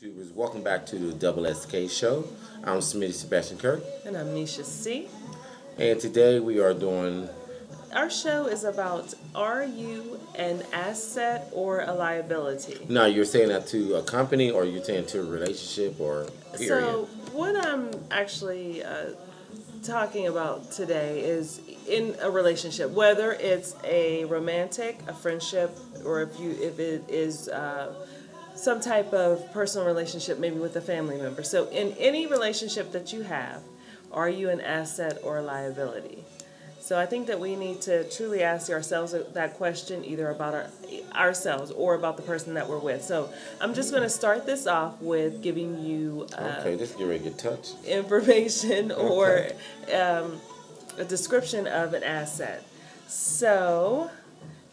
YouTubers, welcome back to the Double SK Show. I'm Smitty Sebastian Kirk, And I'm Misha C. and today we are doing. Our show is about, are you an asset or a liability? Now, you're saying that to a company, or you're saying to a relationship, or period? So what I'm actually talking about today is in a relationship, whether it's a romantic, a friendship, or if it is some type of personal relationship, maybe with a family member. So in any relationship that you have, are you an asset or a liability? So I think that we need to truly ask ourselves that question, either about ourselves or about the person that we're with. So I'm just going to start this off with giving you Okay, this get ready to get touched. information or Okay. a description of an asset. So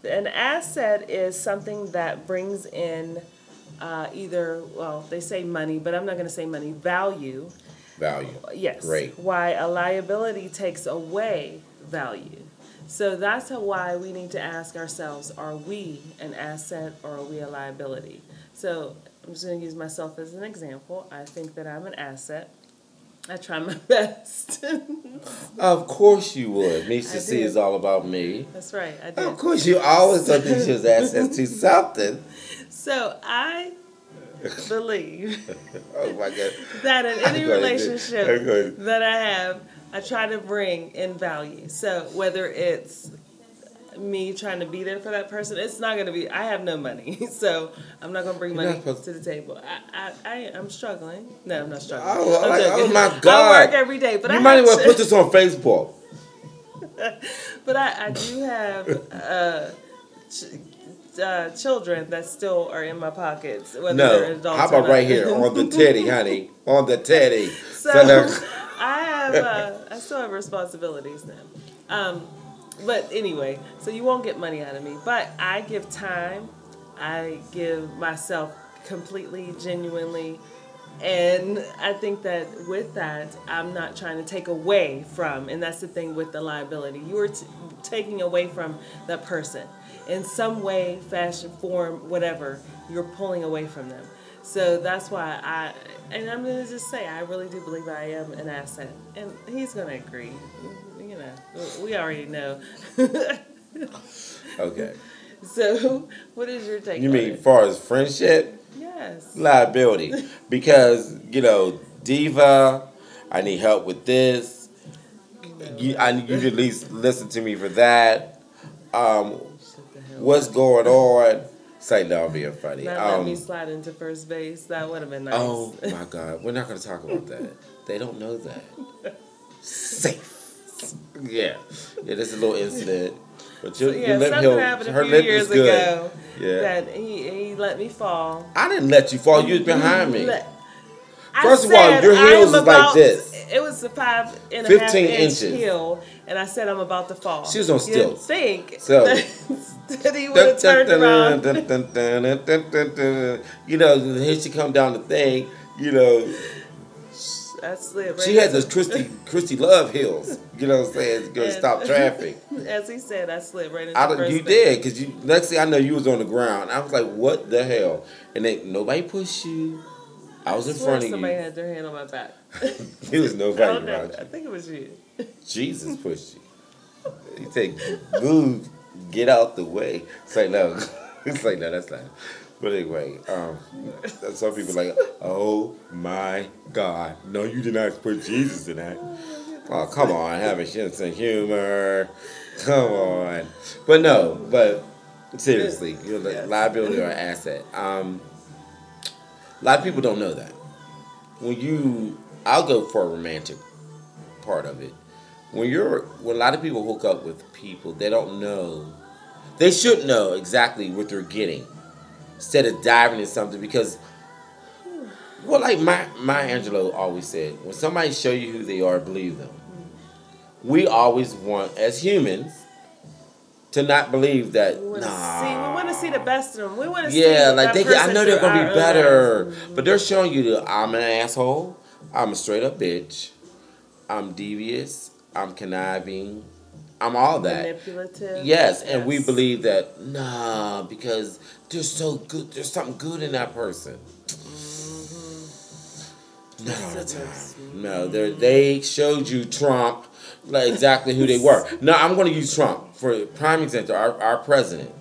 an asset is something that brings in they say money, but I'm not going to say money, value. Value. Yes. Great. Why a liability takes away value. So that's why we need to ask ourselves, are we an asset or are we a liability? So I'm just going to use myself as an example. I think that I'm an asset. I try my best. Of course you would. Misha I C do. is all about me. That's right, I do. Of course, you always thought that you was access to something. So I believe Oh my God. that in any I'm going relationship that I have, I try to bring in value. So whether it's me trying to be there for that person, it's not going to be, I have no money, so I'm not going to bring money to the table. I'm struggling. No, I'm not struggling. Oh my God. I work every day, but you I might have as well put this on Facebook. But I do have children that still are in my pockets, whether they're No, adults how or about not. right here on the teddy, honey, on the teddy. So I have, I still have responsibilities now. But anyway, so you won't get money out of me. But I give time. I give myself completely, genuinely. And I think that with that, I'm not trying to take away from, and that's the thing with the liability. You are taking away from that person. In some way, fashion, form, whatever, you're pulling away from them. So that's why and I'm going to just say, I really do believe I am an asset. And he's going to agree. You know, we already know. Okay. So what is your take You on mean it? as far as friendship? Yes. Liability. Because, diva, I need help with this. I need you to at least listen to me for that. What's going on? Say, no, I'm being funny. Not let me slide into first base. That would have been nice. Oh, my God. We're not going to talk about that. They don't know that. Safe. Yeah. Yeah, there's a little incident. But your lip something happened a few years ago that he let me fall. I didn't let you fall. You was behind me. I First of all, said, your heels was like this. It was a 5.5 15 inch inches. heel, and I said I'm about to fall. She was on stilts. You didn't think So that he would have turned around. Here she come down the thing, I slid right she had into- those Christy Love heels. You know what I'm saying? It's going to stop traffic. As he said, I slid right into first You base. did, because next thing I know, you was on the ground. I was like, what the hell? And then nobody pushed you. I was in front of Somebody you. had their hand on my back. It was I nobody don't know. around I you. think it was you. Jesus pushed you. He said, move, get out the way. It's like, no. It's like, no, that's not. But anyway, some people are like, oh my God. No, you did not put Jesus in that. Oh, come on, have a sense of humor. Come on. But seriously, you're like liability or asset. A lot of people don't know that. I'll go for a romantic part of it. When a lot of people hook up with people, they don't know. They should know exactly what they're getting instead of diving into something, because, well, like Maya Angelou always said, when somebody show you who they are, believe them. We always want, as humans, to not believe that. We want to see the best in them. We want to see. Yeah, like that I know they're person gonna be through better, our eyes. but they're showing you that I'm an asshole. I'm a straight up bitch. I'm devious. I'm conniving. I'm all that. Manipulative. Yes, and we believe that, because they're so good. There's something good in that person. No, they showed you Trump, like exactly who they were. No, I'm going to use Trump for prime example. Our president.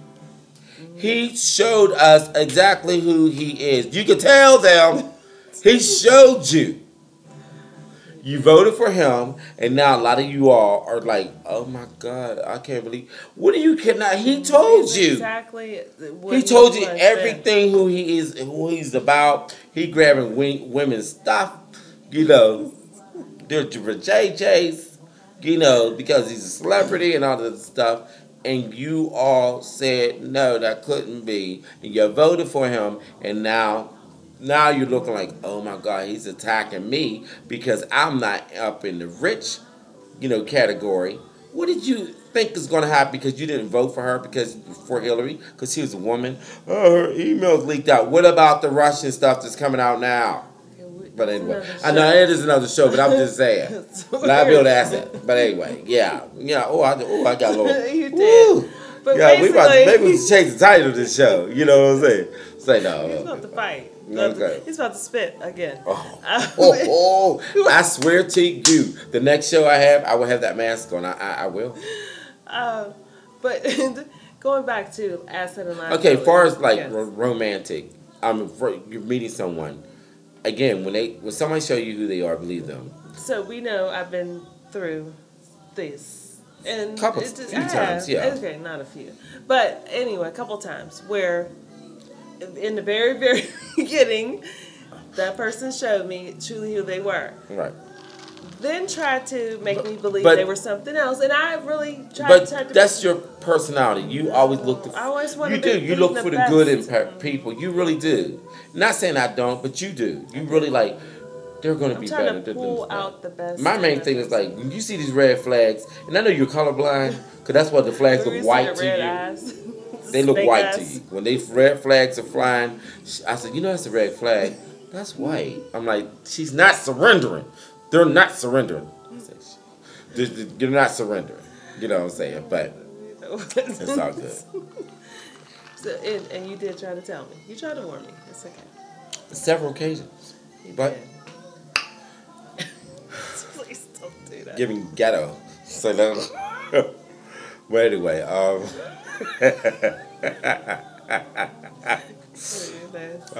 He showed us exactly who he is. You could tell them. He showed you. You voted for him, and now a lot of you all are like, "Oh my God, I can't believe." What do you cannot? He told you exactly. He told you everything who he is, who he's about. He grabbing women's stuff, you know. They're for JJ's, you know, because he's a celebrity and all this stuff. And you all said no, that couldn't be. And you voted for him, and now you're looking like, oh my God, he's attacking me because I'm not up in the rich, you know, category. What did you think is going to happen because you didn't vote for her for Hillary because she was a woman? Oh, her emails leaked out. What about the Russian stuff that's coming out now? But anyway, I know it is another show, but I'm just saying. Liability asset. But anyway, yeah. Oh, I got a little. You did. But yeah, maybe we should change the title of this show. You know what I'm saying? Say no. He's about to fight. Okay. He's about to spit again. I swear to you, the next show I have, I will have that mask on. I will. But going back to asset and liability. Okay, as far as like romantic, you're meeting someone. Again, when somebody show you who they are, believe them. So we know I've been through this. And a few times, yeah. Okay, not a few. But anyway, a couple times where in the very, very beginning, that person showed me truly who they were. Right. Then tried to make me believe they were something else, and I really tried to. But that's your personality. You always look. I always want to. You do. You look for the good in people. You really do. Not saying I don't, but you do. You really like. They're going to be better. I'm trying to pull out the best. My main thing is like when you see these red flags, and I know you're colorblind, because that's why the flags look white to you. Eyes. They look white to you. When they red flags are flying, I said, that's a red flag. That's white. I'm like, she's not surrendering. They're not surrendering. They're not surrendering. You know what I'm saying? But it's all good. So, and you did try to tell me. You tried to warn me. It's okay. Several occasions. But please don't do that. Giving ghetto. So no. But anyway, I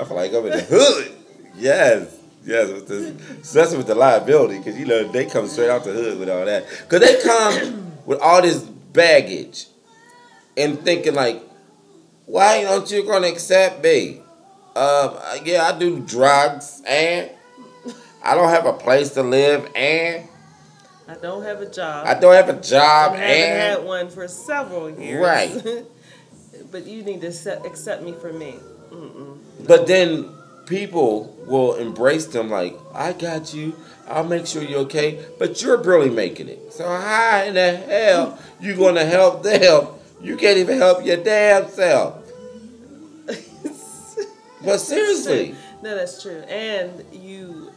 feel like I'm in the hood. Yes. Especially with the liability, because they come straight out the hood with all that. Because they come with all this baggage and thinking like, why don't you gonna accept me? Yeah, I do drugs and I don't have a place to live and I don't have a job. I haven't had one for several years. Right. But you need to accept me for me. But then people will embrace them like, I got you. I'll make sure you're okay. But you're barely making it. So how in the hell you going to help them? You can't even help your damn self. But seriously. No, that's true. And you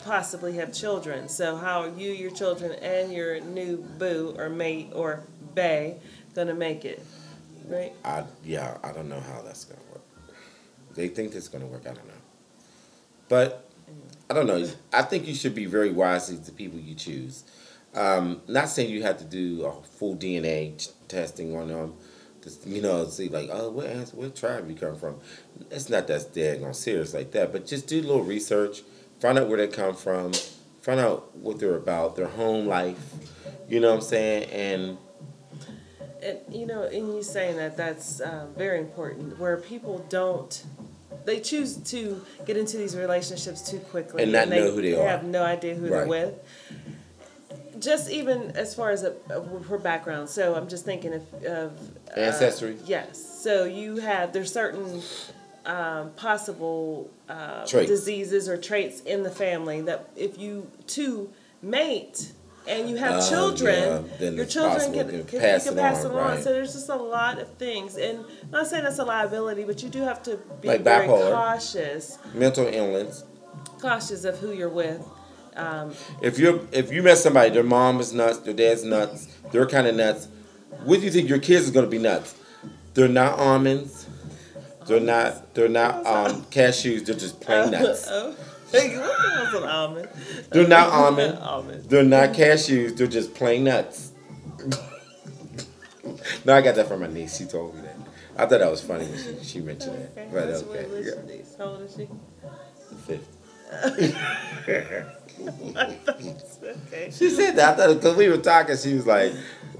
possibly have children. So how are you, your children, and your new boo or mate or bae going to make it? Right? I don't know how that's going to work. They think it's going to work. I don't know. But I don't know. I think you should be very wise to the people you choose. Not saying you have to do a full DNA testing on them. See like, oh, what tribe you come from? It's not that daggone serious like that. But just do a little research. Find out where they come from. Find out what they're about, their home life. You know what I'm saying? And in you saying that's very important. Where people they choose to get into these relationships too quickly. And not know who they are. They have no idea who they're with. Just even as far as her background. So I'm just thinking of ancestry. Yes. So there's certain possible diseases or traits in the family that if you two mate and you have children, your children can pass it on. Right. So there's just a lot of things, and I'm not saying that's a liability, but you do have to be like very bipolar, cautious, mental illness, cautious of who you're with. If you met somebody, their mom is nuts, their dad's nuts, they're kind of nuts. What do you think your kids is going to be nuts? They're not almonds. They're not cashews. They're just plain nuts. Hey, what the hell's an almond? They're not almond. Almond. They're not cashews. They're just plain nuts. No, I got that from my niece. She told me that. I thought that was funny when she mentioned that. Okay. But That's okay. what your niece. How old is she? 50. Okay. She said that. I thought because we were talking, she was like,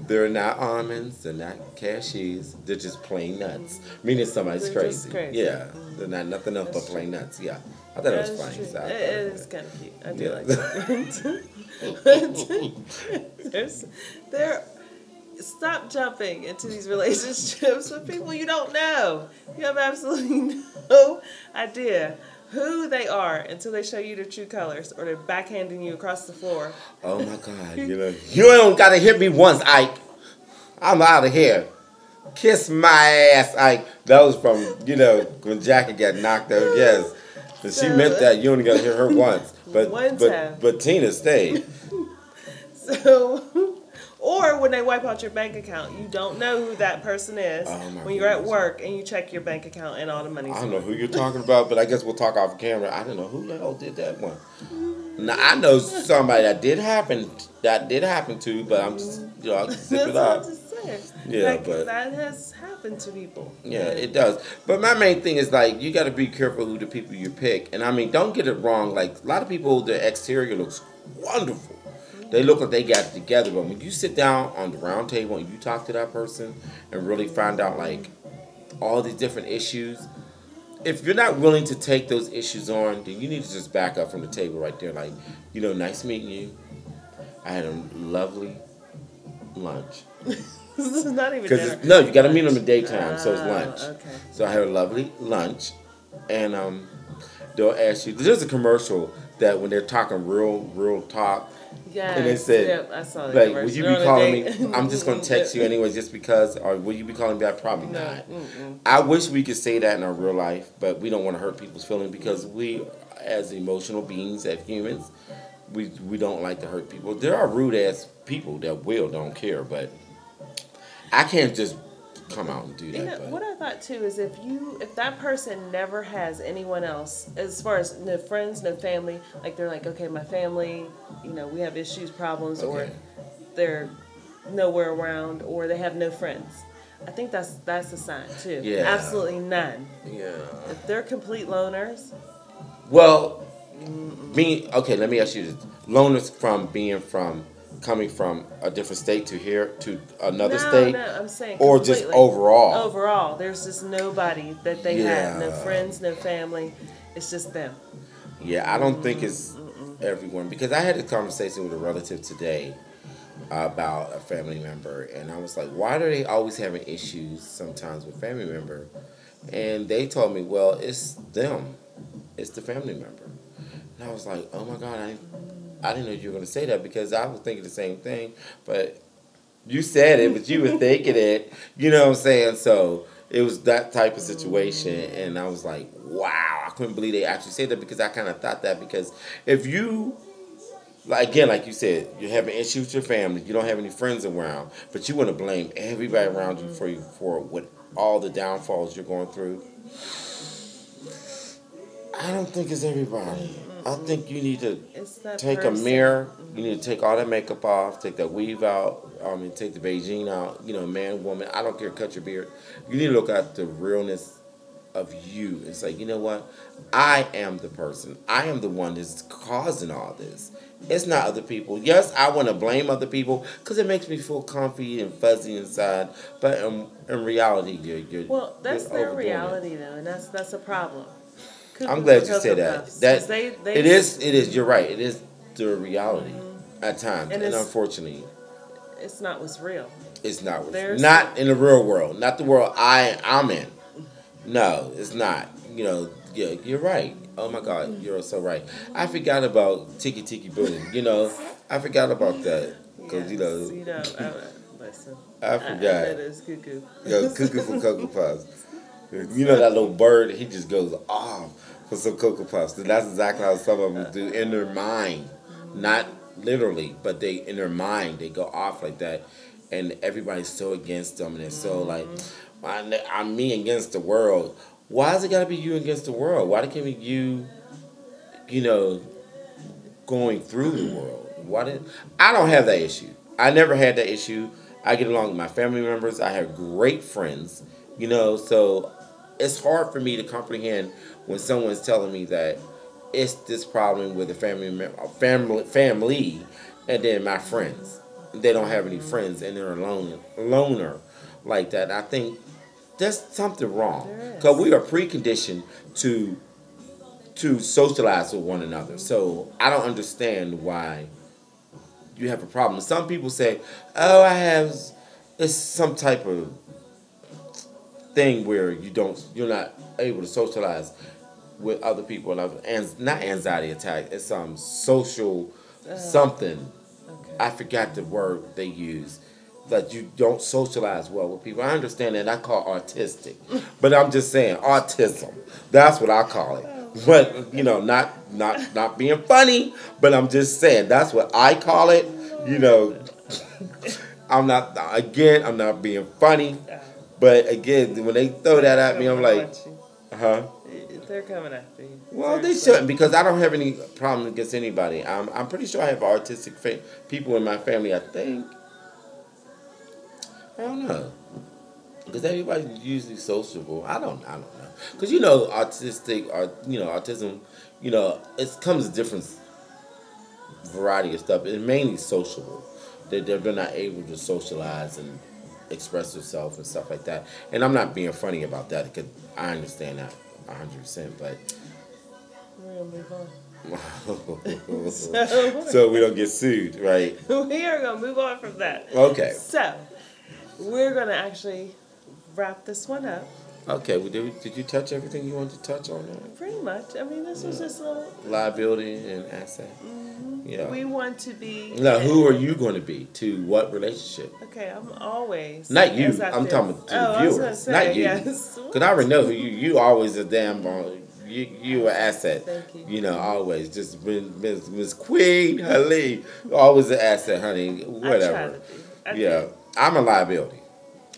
"They're not almonds. They're not cashews. They're just plain nuts." Meaning somebody's They're crazy. just crazy. Yeah, they're not nothing else but plain nuts. Yeah, I thought it was funny. True. So I It thought is kind of cute. I do Yeah. like that. There. Stop jumping into these relationships with people you don't know. You have absolutely no idea who they are until they show you their true colors or they're backhanding you across the floor. Oh my God, you don't gotta hit me once, Ike. I'm out of here. Kiss my ass, Ike. That was from, when Jackie got knocked out. Yes. But she meant that you only gotta hit her once. But Tina stayed. So, or when they wipe out your bank account, you don't know who that person is when you're at work and you check your bank account and all the money's I don't know who you're talking about, but I guess we'll talk off camera. I don't know who the hell did that one. Now I know somebody that did happen to, but I'm just I can zip it up. Yeah, but that has happened to people. Yeah, it does. But my main thing is like you got to be careful who the people you pick, and I mean don't get it wrong. Like a lot of people, their exterior looks wonderful. They look like they got it together, but when you sit down on the round table and you talk to that person and really find out like all these different issues, if you're not willing to take those issues on, then you need to just back up from the table right there. Like, nice meeting you. I had a lovely lunch. This is not even dinner. No, you got to meet them in daytime, so it's lunch. Okay. So I had a lovely lunch, and they'll ask you. There's a commercial that when they're talking real talk. Yeah, and they said, I saw that. Like, will you be calling me? I'm just gonna text you anyway, just because. Or will you be calling me back? Probably not. I wish we could say that in our real life, but we don't want to hurt people's feelings because we, as emotional beings, as humans, we don't like to hurt people. There are rude ass people that don't care, but I can't just come out and do that. What I thought too is if that person never has anyone else, as far as no friends, no family, like they're like, okay, my family, we have issues, problems, or they're nowhere around, or they have no friends. I think that's a sign too. Yeah. Absolutely none. Yeah. If they're complete loners. Well, let me ask you this: loners coming from a different state to here to another state? No, I'm saying or completely. just overall. Overall, there's just nobody that they have, no friends, no family. It's just them. Yeah, I don't think it's everyone because I had a conversation with a relative today about a family member, and I was like, why are they always having issues sometimes with family member? And they told me, well, it's them, it's the family member. And I was like, oh my God, I didn't know you were going to say that because I was thinking the same thing, but you said it, but you were thinking it, you know what I'm saying? So it was that type of situation, and I was like, wow, I couldn't believe they actually said that because I kind of thought that because if you, like you said, you're having issues with your family, you don't have any friends around, but you want to blame everybody around you for what all the downfalls you're going through. I don't think it's everybody. I think you need to take a mirror. You need to take all that makeup off, take that weave out, take the Beijing out. Man, woman, I don't care. Cut your beard. You need to look at the realness of you and say, you know what? I am the person. I am the one that's causing all this. It's not other people. Yes, I want to blame other people because it makes me feel comfy and fuzzy inside. But in reality, you're that's their reality though, and that's a problem. I'm glad you said that. It is. You're right. It is the reality at times, and unfortunately, it's not what's real. It's not what's not in the real world, not the world I'm in. No, it's not. Yeah, you're right. Oh my God, you're so right. I forgot about Tiki Tiki Boom. I forgot about that because listen. I forgot. That is cuckoo. Cuckoo for Cocoa Puffs. That little bird, he just goes off for some Cocoa Puffs. And that's exactly how some of them do in their mind. Not literally, but in their mind, they go off like that. And everybody's so against them. And it's so like, I'm me against the world. why is it got to be you against the world? Why can't it be you, you know, going through the world? I don't have that issue. I never had that issue. I get along with my family members. I have great friends, so it's hard for me to comprehend when someone's telling me that it's this problem with a family, and then my friends. They don't have any friends and they're loner like that. I think there's something wrong because we are preconditioned to socialize with one another. So I don't understand why you have a problem. Some people say, "Oh, it's some type of thing where you're not able to socialize with other people." And not anxiety attack. It's some social something. Okay. I forgot the word they use. That you don't socialize well with people. I understand that. I call autistic, but I'm just saying autism. That's what I call it. But not being funny. But I'm just saying that's what I call it. I'm not being funny. But again, when they throw that at me, I'm like, huh? They're coming after you. Well, they shouldn't because I don't have any problem against anybody. I'm pretty sure I have autistic people in my family. I think. I don't know. Because everybody's usually sociable. I don't know. Because autism, it comes in different variety of stuff. It's mainly sociable. They're not able to socialize and express themselves and stuff like that. And I'm not being funny about that because I understand that 100%. But we're gonna move on. So we don't get sued, right? We are gonna move on from that. Okay. So we're gonna actually wrap this one up. Okay. Well, did you touch everything you wanted to touch on that? Pretty much. I mean, this was just a little liability and asset. Mm-hmm. Yeah. We want to be. Now, who are you going to be to what relationship? Okay, I'm always. Not you. I'm talking to the viewers. Not you. Because I already know who you. You always a damn. You an asset. Thank you. Always just Miss Queen Haley. Always an asset, honey. Whatever. I try to be. I'm a liability.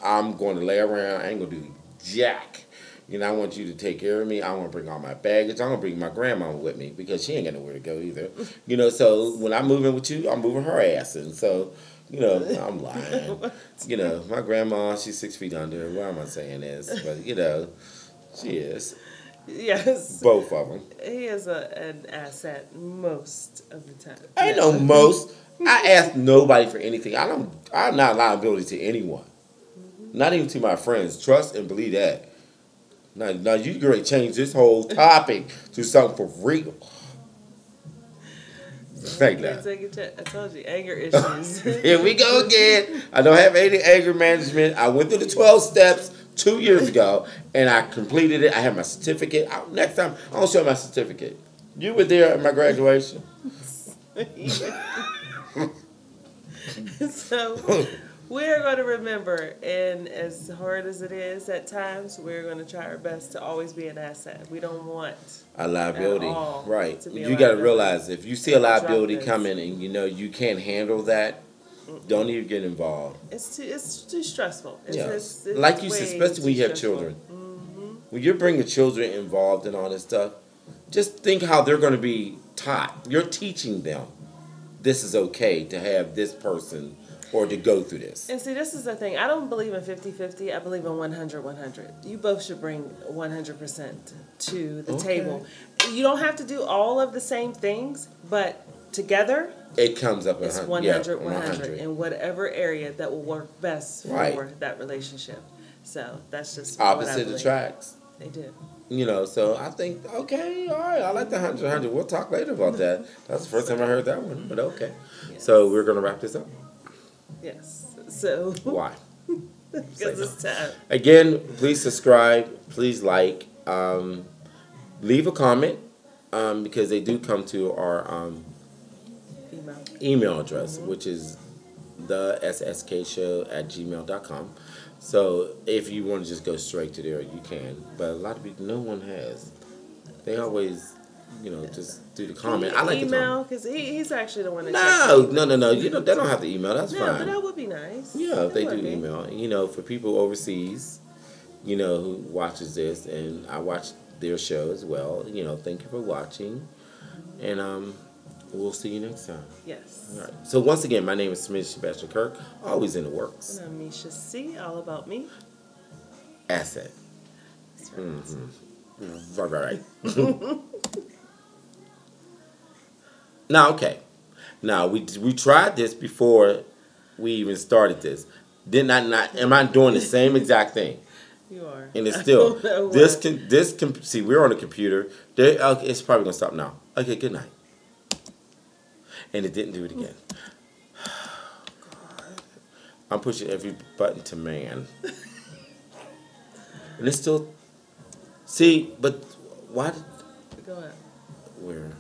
I'm going to lay around. I ain't gonna do jack. I want you to take care of me. I want to bring all my baggage. I'm going to bring my grandma with me because she ain't got nowhere to go either. So when I'm moving with you, I'm moving her ass. And so, I'm lying. My grandma, she's 6 feet under. Why am I saying this? But, she is. Yes. Both of them. He is an asset most of the time. I know most. I ask nobody for anything. I'm not a liability to anyone. Mm-hmm. Not even to my friends. Trust and believe that. Now you great change this whole topic to something for real. Thank that. I told you, anger issues. Here we go again. I don't have any anger management. I went through the 12 steps 2 years ago, and I completed it. I have my certificate. Next time, I'll show my certificate. You were there at my graduation. So we're going to remember, and as hard as it is at times, we're going to try our best to always be an asset. We don't want a liability, right? You got to realize if you see a liability coming and you can't handle that, don't even get involved. It's too stressful. It's like you said, especially when you have children. Mm-hmm. When you're bringing children involved in all this stuff, just think how they're going to be taught. You're teaching them this is okay to have this person or to go through this. And see, this is the thing. I don't believe in 50-50. I believe in 100-100. You both should bring 100% to the table. You don't have to do all of the same things, but together, it comes up it's 100 in whatever area that will work best for that relationship. So that's just opposite attracts. They do. So I think, okay, all right, I like the 100. We'll talk later about that. That's the first time I heard that one, but okay. Yes. So we're going to wrap this up. Yes. So. Why? Because it's time. Again, please subscribe. Please like. Leave a comment because they do come to our email address, which is the skskshow@gmail.com. So if you want to just go straight to there, you can. But a lot of people, no one has. They always, just do the comment. I like email because he's actually the one that. No. They don't have to email. That's fine. But that would be nice. Yeah, if they do email. For people overseas, who watches this, and I watch their show as well. Thank you for watching, and we'll see you next time. Yes. All right. So once again, my name is Smith Sebastian Kirk, always in the works. And I'm Misha C. All about me. Asset. That's right. Right. Now, okay. Now we tried this before we even started this. Didn't I not? Am I doing the same exact thing? You are. And it's still I don't know this can see we're on a computer. Okay, it's probably gonna stop now. Okay, good night. And it didn't do it again. God. I'm pushing every button to man. And it's still. See, but why did. Go ahead. Where?